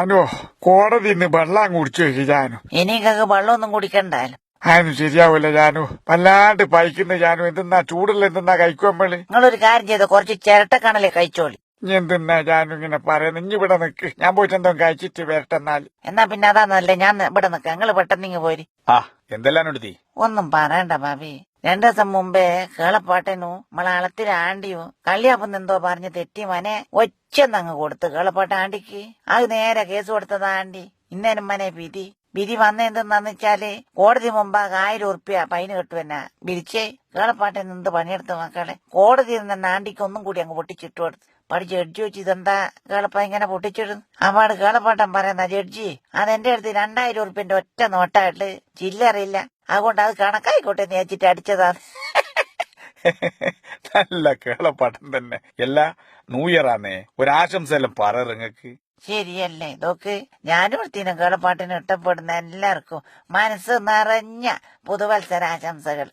അനോ കോടതിന്ന് വെള്ളം കുടിച്ചു വെക്ക് ജാനു. എനിക്കൊക്കെ വെള്ളമൊന്നും കുടിക്കണ്ടായാലും. അതിന് ശരിയാവൂല ജാനു. വല്ലാണ്ട് പൈക്കുന്ന ജാനു. എന്തെന്നാ ചൂടുള്ള എന്തെന്നാ കഴിക്കുമ്പോള്. നിങ്ങളൊരു കാര്യം ചെയ്തോ, കുറച്ച് ചിരട്ടക്കണലേ കഴിച്ചോളി. ഇനി എന്തെന്നാ ജാനു ഇങ്ങനെ പറയുന്നത്? ഇനി ഇവിടെ നിക്ക്, ഞാൻ പോയിട്ട് എന്തോ കഴിച്ചിട്ട് വരട്ടെന്നാല്. എന്നാ പിന്നെ അതാ നല്ലേ, ഞാൻ ഇവിടെ നിൽക്കാം. നിങ്ങള് പെട്ടെന്ന് ഇങ്ങ് പോരി. ആ എന്തെല്ലാം എടുത്തി? ഒന്നും പറയണ്ട ഭാബി. 2 ദിവസം മുമ്പേ കേളപ്പാട്ടനു മലയാളത്തിൽ ആണ്ടിയോ കള്ളിയാപ്പം എന്തോ പറഞ്ഞ് തെറ്റി മനെ ഒച്ചന്നങ്ങ് കൊടുത്ത് കേളപ്പാട്ട ആണ്ടിക്ക്. അത് നേരെ കേസ് കൊടുത്തതാ ആണ്ടി. ഇന്നേനും മനെ വിധി വന്ന എന്തെന്നു വെച്ചാല് കോടതി മുമ്പാകെ 1000 ഉറുപ്പ്യ ഫൈന് കെട്ടുവെന്നാ വിരിച്ചേ. കേളപ്പാട്ടൻ എന്ത് പണിയെടുത്ത് മക്കളെ. കോടതിയിൽ നിന്ന് ആണ്ടിക്ക് ഒന്നും കൂടി അങ്ങ് പൊട്ടിച്ചിട്ടു കൊടുത്തു. ജഡ്ജി വെച്ച് ഇതെന്താ കേളപ്പ ഇങ്ങനെ പൊട്ടിച്ചിടുന്നു. അപ്പാട് കേളപ്പാട്ടൻ പറയുന്ന, ജഡ്ജി അതെന്റെ അടുത്ത് 2000 ഉറുപ്പ്യന്റെ ഒറ്റ നോട്ടായിട്ട് ചില്ലറിയില്ല, അതുകൊണ്ട് അത് കണക്കായിക്കോട്ടെ എന്ന് വെച്ചിട്ട് അടിച്ചതാണ്. നല്ല കേളപ്പാട്ടം തന്നെ. എല്ലാ ന്യൂ ഇയർ ആന്നേ, ഒരാശംസ എല്ലാം പറ നിങ്ങൾക്ക്. ശരിയല്ലേ ഇതൊക്കെ. ഞാനും എടുത്തിനും കേളപ്പാട്ടിന് ഇഷ്ടപ്പെടുന്ന എല്ലാവർക്കും മനസ്സ് നിറഞ്ഞ പുതുവത്സരാശംസകൾ.